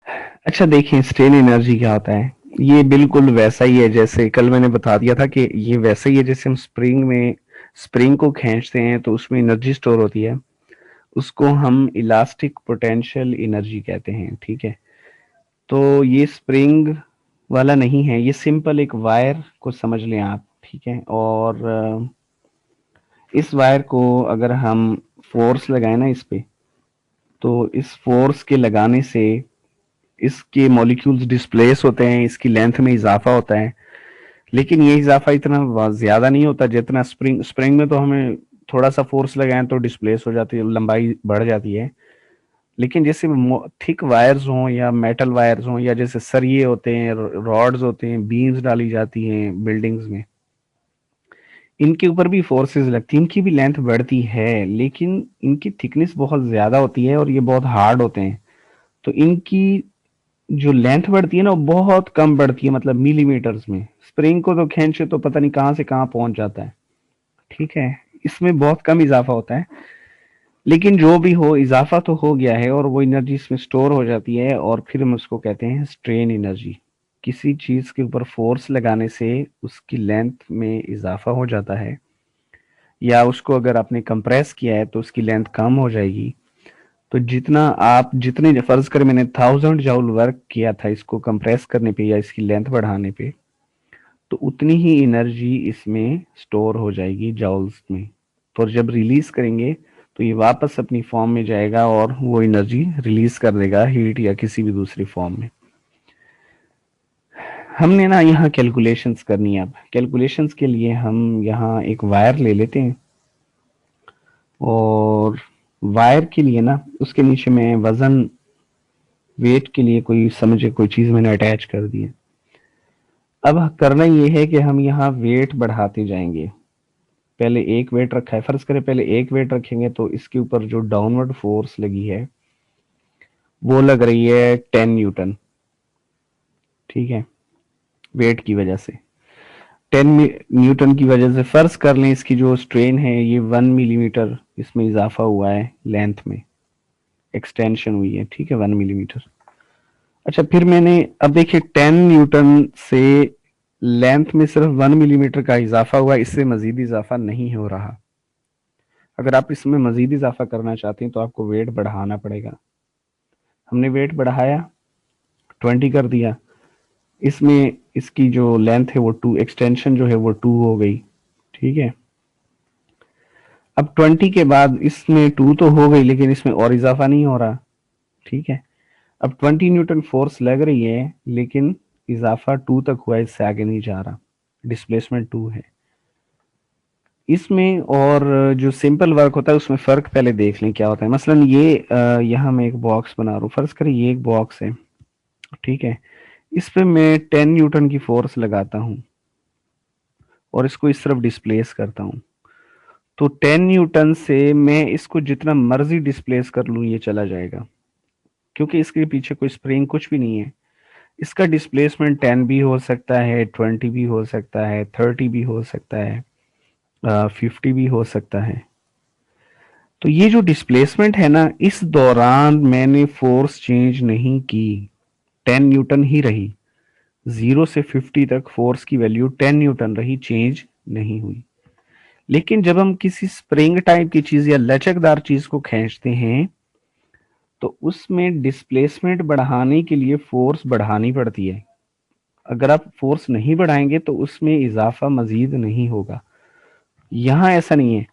अच्छा देखिए, strain energy क्या होता है। ये बिल्कुल वैसा ही है जैसे कल मैंने बता दिया था कि ये वैसा ही है जैसे हम स्प्रिंग को खींचते हैं तो उसमें एनर्जी स्टोर होती है। उसको हम इलास्टिक पोटेंशियल एनर्जी कहते हैं, ठीक है। तो ये स्प्रिंग वाला नहीं है, ये सिंपल एक वायर को समझ लें आप, ठीक है। और इस वायर को अगर हम फोर्स लगाए ना इस पे, तो इस फोर्स के लगाने से इसके मॉलिक्यूल्स डिस्प्लेस होते हैं, इसकी लेंथ में इजाफा होता है। लेकिन ये इजाफा इतना ज्यादा नहीं होता जितना स्प्रिंग में तो हमें थोड़ा सा फोर्स लगाएं तो डिस्प्लेस हो जाती है, लंबाई बढ़ जाती है। लेकिन जैसे थिक वायर्स हों या मेटल वायर्स हों या जैसे सरिये होते हैं, रॉड्स होते हैं, बीम्स डाली जाती हैं बिल्डिंग्स में, इनके ऊपर भी फोर्सेस लगती हैं, इनकी भी लेंथ बढ़ती है, लेकिन इनकी थिकनेस बहुत ज्यादा होती है और ये बहुत हार्ड होते हैं। तो इनकी जो लेंथ बढ़ती है ना वो बहुत कम बढ़ती है, मतलब मिलीमीटर्स में। स्प्रिंग को तो खींचे तो पता नहीं कहाँ से कहाँ पहुंच जाता है, ठीक है। इसमें बहुत कम इजाफा होता है। लेकिन जो भी हो, इजाफा तो हो गया है और वो एनर्जी इसमें स्टोर हो जाती है और फिर हम उसको कहते हैं स्ट्रेन एनर्जी। किसी चीज के ऊपर फोर्स लगाने से उसकी लेंथ में इजाफा हो जाता है, या उसको अगर आपने कंप्रेस किया है तो उसकी लेंथ कम हो जाएगी। तो जितने फर्ज कर मैंने 1000 जूल वर्क किया था इसको कंप्रेस करने पे या इसकी लेंथ बढ़ाने पे, तो उतनी ही एनर्जी इसमें स्टोर हो जाएगी जॉल्स में। तो जब रिलीज करेंगे तो ये वापस अपनी फॉर्म में जाएगा और वो एनर्जी रिलीज कर देगा हीट या किसी भी दूसरी फॉर्म में। हमने ना यहाँ कैलकुलेशंस करनी है। अब कैलकुलेशंस के लिए हम यहाँ एक वायर ले लेते हैं और वायर के लिए ना उसके नीचे में वजन, वेट के लिए कोई समझे कोई चीज मैंने अटैच कर दी है। अब करना ये है कि हम यहाँ वेट बढ़ाते जाएंगे। पहले एक वेट रखा है, फर्ज करें पहले एक वेट रखेंगे तो इसके ऊपर जो डाउनवर्ड फोर्स लगी है वो लग रही है 10 न्यूटन, ठीक है, वेट की वजह से। 10 न्यूटन की वजह से फर्ज कर लें इसकी जो स्ट्रेन है ये 1 मिलीमीटर इसमें इजाफा हुआ है, लेंथ में एक्सटेंशन हुई है, ठीक है, 1 मिलीमीटर। अच्छा फिर मैंने, अब देखिए 10 न्यूटन से लेंथ में सिर्फ 1 मिलीमीटर का इजाफा हुआ, इससे मजीद इजाफा नहीं हो रहा। अगर आप इसमें मजीद इजाफा करना चाहते हैं तो आपको वेट बढ़ाना पड़ेगा। हमने वेट बढ़ाया, 20 कर दिया। इसमें इसकी जो लेंथ है वो 2, एक्सटेंशन जो है वो 2 हो गई, ठीक है। अब 20 के बाद इसमें 2 तो हो गई लेकिन इसमें और इजाफा नहीं हो रहा, ठीक है। अब 20 न्यूटन फोर्स लग रही है लेकिन इजाफा 2 तक हुआ, इससे आगे नहीं जा रहा, डिस्प्लेसमेंट 2 है इसमें। और जो सिंपल वर्क होता है उसमें फर्क पहले देख लें क्या होता है। मसलन ये यहाँ मैं एक बॉक्स बना रहा हूँ, फर्ज करें ये एक बॉक्स है, ठीक है। इस पे मैं 10 न्यूटन की फोर्स लगाता हूँ और इसको इस तरफ डिस्प्लेस करता हूँ। तो 10 न्यूटन से मैं इसको जितना मर्जी डिस्प्लेस कर लूँ ये चला जाएगा, क्योंकि इसके पीछे कोई स्प्रिंग कुछ भी नहीं है। इसका डिस्प्लेसमेंट 10 भी हो सकता है, 20 भी हो सकता है, 30 भी हो सकता है, 50 भी हो सकता है। तो ये जो डिस्प्लेसमेंट है ना, इस दौरान मैंने फोर्स चेंज नहीं की, 10 न्यूटन ही रही। 0 से 50 तक फोर्स की वैल्यू 10 न्यूटन रही, चेंज नहीं हुई। लेकिन जब हम किसी स्प्रिंग टाइप की चीज या लचकदार चीज को खींचते हैं तो उसमें डिस्प्लेसमेंट बढ़ाने के लिए फोर्स बढ़ानी पड़ती है। अगर आप फोर्स नहीं बढ़ाएंगे तो उसमें इजाफा मजीद नहीं होगा। यहाँ ऐसा नहीं है।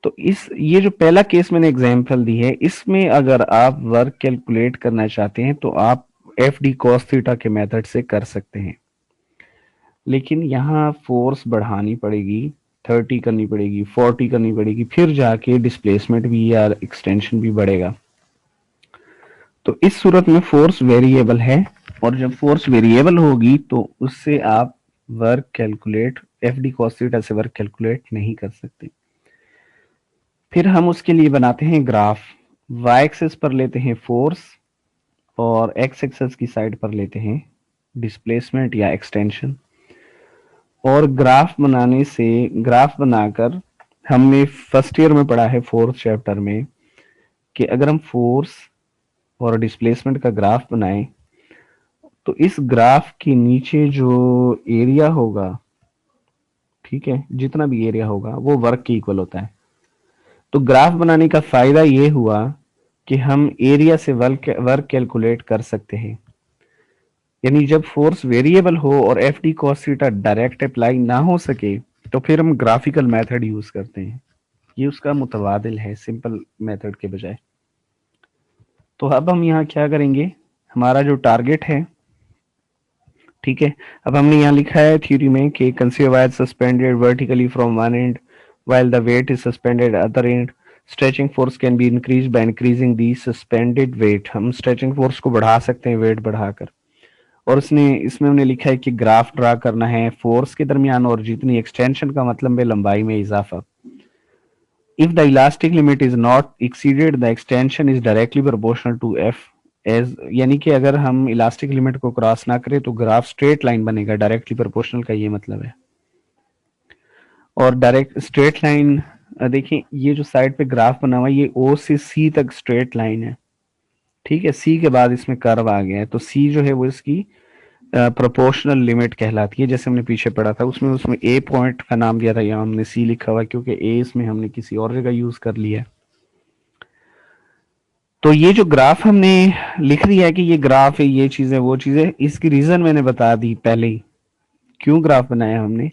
तो इस ये जो पहला केस मैंने एग्जांपल दी है इसमें अगर आप वर्क कैलकुलेट करना चाहते हैं तो आप एफ डी कॉस थीटा के मेथड से कर सकते हैं। लेकिन यहाँ फोर्स बढ़ानी पड़ेगी, 30 करनी पड़ेगी, 40 करनी पड़ेगी, फिर जाके डिस्प्लेसमेंट भी या एक्सटेंशन भी बढ़ेगा। तो इस सूरत में फोर्स वेरिएबल है और जब फोर्स वेरिएबल होगी तो उससे आप work calculate, F D cos theta से वर्क कैलकुलेट नहीं कर सकते। फिर हम उसके लिए बनाते हैं ग्राफ। वाई एक्सिस पर लेते हैं फोर्स और एक्स एक्सिस की साइड पर लेते हैं डिस्प्लेसमेंट या एक्सटेंशन। और ग्राफ बनाकर हमने फर्स्ट ईयर में पढ़ा है, फोर्थ चैप्टर में, कि अगर हम फोर्स और डिस्प्लेसमेंट का ग्राफ बनाएं तो इस ग्राफ के नीचे जो एरिया होगा, ठीक है, जितना भी एरिया होगा वो वर्क के इक्वल होता है। तो ग्राफ बनाने का फायदा ये हुआ कि हम एरिया से वर्क कैलकुलेट कर सकते हैं। यानी जब फोर्स वेरिएबल हो और F D cos theta direct apply ना हो सके तो फिर हम ग्राफिकल मेथड यूज करते हैं। ये उसका मुतवादिल है सिंपल मेथड के बजाय। तो अब हम यहाँ क्या करेंगे, हमारा जो टारगेट है, ठीक है, अब हमने यहाँ लिखा है थ्योरी में कि consider wire suspended vertically from one and while the weight is suspended at other end, stretching force can be increased by increasing the suspended weight। हम stretching force को बढ़ा सकते हैं वेट बढ़ाकर। और उसने इसमें हमने लिखा है कि ग्राफ ड्रा करना है फोर्स के दरमियान और जितनी एक्सटेंशन का मतलब है लंबाई में इजाफा। If the elastic limit is not exceeded, the extension is directly proportional to F as, यानी कि अगर हम इलास्टिक लिमिट को क्रॉस ना करें तो ग्राफ स्ट्रेट लाइन बनेगा। डायरेक्टली प्रोपोर्शनल का ये मतलब है। और डायरेक्ट स्ट्रेट लाइन, देखिए ये जो साइड पे ग्राफ बना हुआ है ये ओ से सी तक स्ट्रेट लाइन है, ठीक है। सी के बाद इसमें कर्व आ गया है, तो सी जो है वो इसकी प्रोपोर्शनल लिमिट कहलाती है। जैसे हमने पीछे पढ़ा था उसमें उसमें ए पॉइंट का नाम दिया था, यहाँ हमने सी लिखा हुआ क्योंकि ए इसमें हमने किसी और जगह यूज कर लिया है। तो ये जो ग्राफ हमने लिख दिया है कि ये ग्राफ है, ये चीज है, वो चीज है, इसकी रीजन मैंने बता दी पहले ही। क्यों ग्राफ बनाया हमने,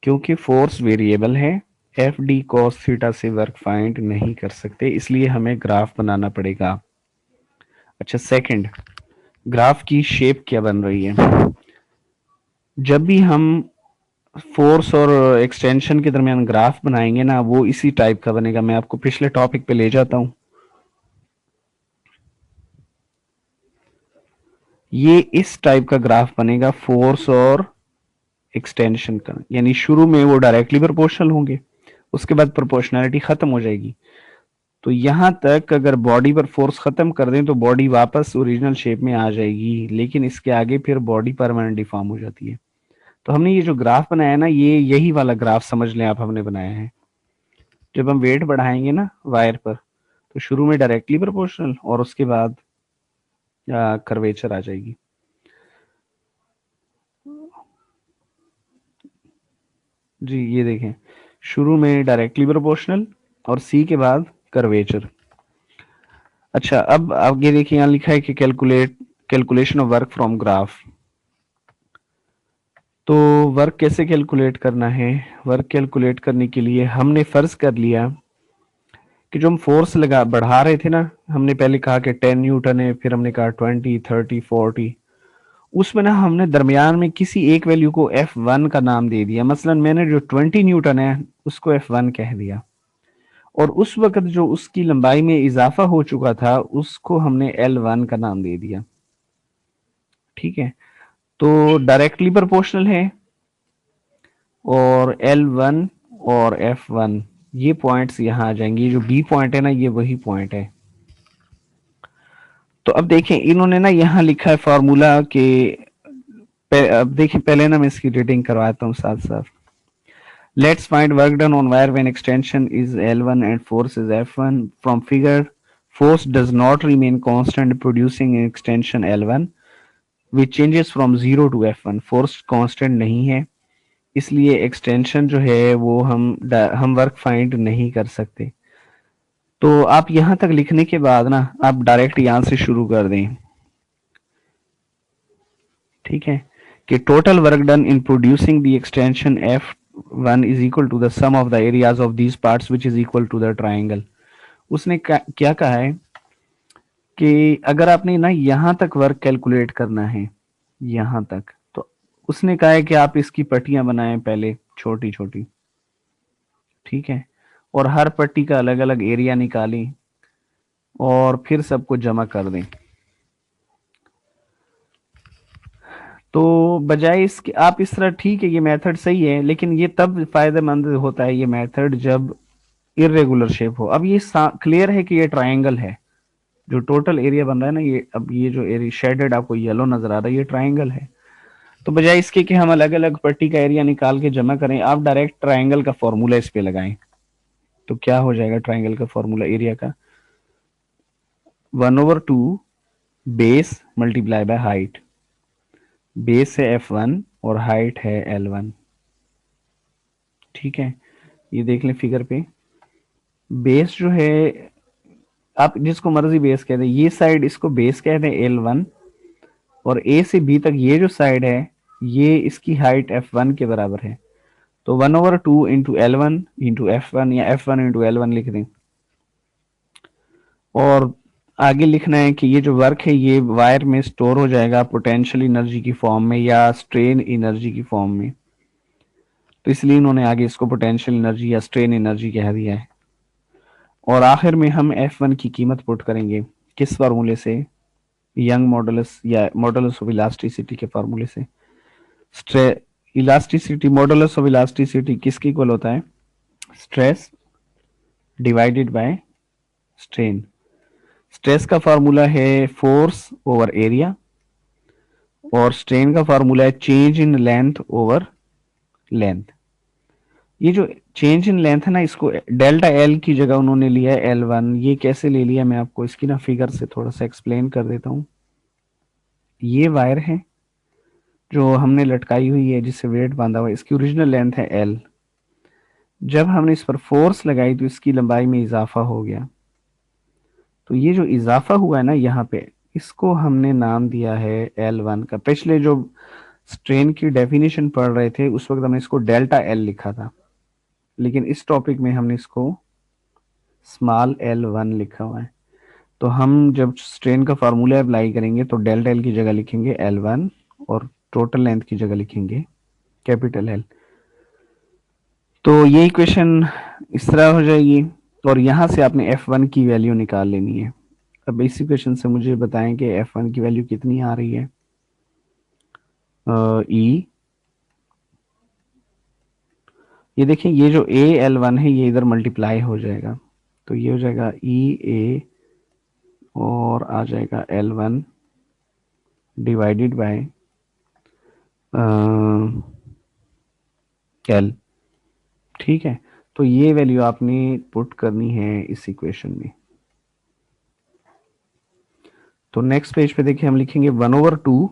क्योंकि फोर्स वेरिएबल है, एफ डी कॉस थीटा से वर्क फाइंड नहीं कर सकते, इसलिए हमें ग्राफ बनाना पड़ेगा। अच्छा, सेकंड, ग्राफ की शेप क्या बन रही है। जब भी हम फोर्स और एक्सटेंशन के दरमियान ग्राफ बनाएंगे ना वो इसी टाइप का बनेगा। मैं आपको पिछले टॉपिक पे ले जाता हूं। ये इस टाइप का ग्राफ बनेगा फोर्स और एक्सटेंशन का, यानी शुरू में वो डायरेक्टली प्रोपोर्शनल होंगे, उसके बाद प्रोपोर्शनैलिटी खत्म हो जाएगी। तो यहां तक अगर बॉडी पर फोर्स खत्म कर दें तो बॉडी वापस ओरिजिनल शेप में आ जाएगी, लेकिन इसके आगे फिर बॉडी परमानेंट डिफॉर्म हो जाती है। तो हमने ये जो ग्राफ बनाया है ना, ये यही वाला ग्राफ समझ लें आप, हमने बनाया है। जब हम वेट बढ़ाएंगे ना वायर पर तो शुरू में डायरेक्टली प्रोपोर्शनल और उसके बाद कर्वेचर आ जाएगी। जी ये देखें, शुरू में डायरेक्टली प्रोपोर्शनल और सी के बाद कर्वेचर। अच्छा, अब आगे देखिए यहाँ लिखा है कि calculation of work from graph. तो वर्क कैसे कैलकुलेट करना है, वर्क कैलकुलेट करने के लिए हमने फर्ज कर लिया कि जो हम फोर्स लगा बढ़ा रहे थे ना, हमने पहले कहा कि 10 न्यूटन है, फिर हमने कहा 20, 30, 40, उसमें ना हमने दरमियान में किसी एक वैल्यू को F1 का नाम दे दिया। मसलन मैंने जो 20 न्यूटन है उसको F1 कह दिया, और उस वक्त जो उसकी लंबाई में इजाफा हो चुका था उसको हमने L1 का नाम दे दिया, ठीक है। तो डायरेक्टली प्रोपोर्शनल है और L1 और F1 ये पॉइंट्स यहां आ जाएंगे। ये जो बी पॉइंट है ना ये वही पॉइंट है। तो अब देखें इन्होंने ना यहाँ लिखा है फॉर्मूला के, अब देखिए पहले ना मैं इसकी रीडिंग करवाता हूँ साथ साथ। Let's find work done on wire when extension is L1 and force is F1. From figure, force does not remain constant producing an extension L1 which changes from 0 to F1. Force constant नहीं है, इसलिए extension जो है वो हम work find नहीं कर सकते। तो आप यहां तक लिखने के बाद ना आप डायरेक्ट यहां से शुरू कर दें, ठीक है, कि total work done in producing the extension F1 is equal to the sum of the areas of these parts which is equal to the triangle। उसने क्या कहा है कि अगर आपने ना यहां तक वर्क कैलकुलेट करना है यहां तक, तो उसने कहा है कि आप इसकी पट्टियां बनाएं पहले छोटी छोटी, ठीक है, और हर पट्टी का अलग अलग एरिया निकालें और फिर सबको जमा कर दें। तो बजाय इसके आप इस तरह, ठीक है ये मेथड सही है, लेकिन ये तब फायदेमंद होता है ये मेथड जब इरेगुलर शेप हो। अब ये क्लियर है कि ये ट्रायंगल है, जो टोटल एरिया बन रहा है ना ये, अब ये जो एरिया शेडेड आपको येलो नजर आ रहा है ये ट्रायंगल है। तो बजाय इसके कि हम अलग अलग पट्टी का एरिया निकाल के जमा करें, आप डायरेक्ट ट्रायंगल का फॉर्मूला इस पे लगाएं। तो क्या हो जाएगा ट्रायंगल का फॉर्मूला एरिया का, 1/2 base multiply by height. Base है F1 और हाइट है L1। ठीक है, ये देख लें फिगर पे। बेस जो है, आप जिसको मर्जी बेस कह दें, ये साइड इसको बेस कह दें L1, और A से B तक ये जो साइड है, ये इसकी हाइट F1 के बराबर है। तो 1/2 इंटू L1 इंटू F1, या F1 इंटू L1 लिख दें। और आगे लिखना है कि ये जो वर्क है ये वायर में स्टोर हो जाएगा पोटेंशियल एनर्जी की फॉर्म में या स्ट्रेन एनर्जी की फॉर्म में। तो इसलिए इन्होंने आगे इसको पोटेंशियल एनर्जी या स्ट्रेन एनर्जी कह दिया है। और आखिर में हम F1 की कीमत पुट करेंगे किस फार्मूले से? यंग मॉडुलस या मॉडुलस ऑफ इलास्टिसिटी के फार्मूले से। Stray elasticity, modulus of elasticity किसके इक्वल होता है? Stress divided by strain. Stress का फार्मूला है फोर्स ओवर एरिया, और स्ट्रेन का फार्मूला है change in length over length. ये जो चेंज इन लेंथ है ना, इसको डेल्टा एल की जगह उन्होंने लिया है L1। ये कैसे ले लिया, मैं आपको इसकी ना फिगर से थोड़ा सा एक्सप्लेन कर देता हूँ। ये वायर है जो हमने लटकाई हुई है, जिससे वेट बांधा हुआ है, इसकी ओरिजिनल लेंथ है L। जब हमने इस पर फोर्स लगाई तो इसकी लंबाई में इजाफा हो गया। तो ये जो इजाफा हुआ है ना यहाँ पे, इसको हमने नाम दिया है L1 का। पिछले जो स्ट्रेन की डेफिनेशन पढ़ रहे थे उस वक्त हमने इसको डेल्टा एल लिखा था, लेकिन इस टॉपिक में हमने इसको स्मॉल L1 लिखा हुआ है। तो हम जब स्ट्रेन का फार्मूला अप्लाई करेंगे तो डेल्टा एल की जगह लिखेंगे L1, और टोटल लेंथ की जगह लिखेंगे कैपिटल एल। तो ये इक्वेशन इस तरह हो जाएगी, और यहां से आपने F1 की वैल्यू निकाल लेनी है। अब इस इक्वेशन से मुझे बताएं कि F1 की वैल्यू कितनी आ रही है। E, ये देखें, ये जो L1 है ये इधर मल्टीप्लाई हो जाएगा, तो ये हो जाएगा EA, और आ जाएगा L1 डिवाइडेड बाय L। ठीक है, तो ये वैल्यू आपने पुट करनी है इस इक्वेशन में। तो नेक्स्ट पेज पे देखिए, हम लिखेंगे 1/2,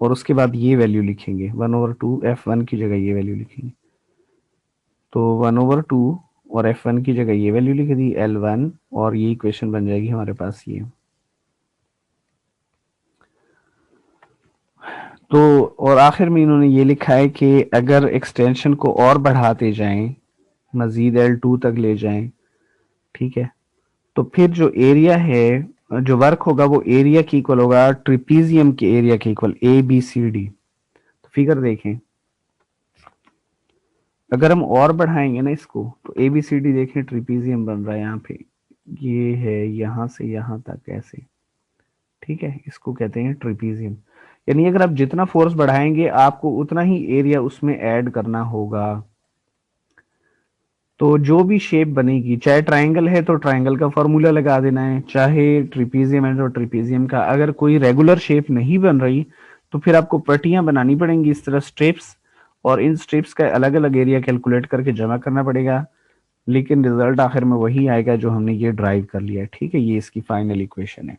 और उसके बाद ये वैल्यू लिखेंगे 1/2, F1 की जगह ये वैल्यू लिखेंगे। तो 1/2 और F1 की जगह ये वैल्यू लिख दी L1, और ये इक्वेशन बन जाएगी हमारे पास ये। तो और आखिर में इन्होंने ये लिखा है कि अगर एक्सटेंशन को और बढ़ाते जाएं, मजीद L2 तक ले जाएं, ठीक है, तो फिर जो एरिया है, जो वर्क होगा वो एरिया की इक्वल होगा ट्रिपीजियम के एरिया के इक्वल, ABCD। तो फिगर देखें, अगर हम और बढ़ाएंगे ना इसको, तो ABCD देखें, ट्रिपीजियम बन रहा है यहाँ पे, ये है यहां से यहां तक ऐसे। ठीक है, इसको कहते हैं ट्रिपीजियम। यानी अगर आप जितना फोर्स बढ़ाएंगे आपको उतना ही एरिया उसमें ऐड करना होगा। तो जो भी शेप बनेगी, चाहे ट्रायंगल है तो ट्रायंगल का फॉर्मूला लगा देना है, चाहे ट्रिपीजियम है तो ट्रिपीजियम का। अगर कोई रेगुलर शेप नहीं बन रही तो फिर आपको पट्टियां बनानी पड़ेंगी इस तरह, स्ट्रिप्स, और इन स्ट्रिप्स का अलग अलग एरिया कैलकुलेट करके जमा करना पड़ेगा। लेकिन रिजल्ट आखिर में वही आएगा जो हमने ये ड्राइव कर लिया है। ठीक है, ये इसकी फाइनल इक्वेशन है।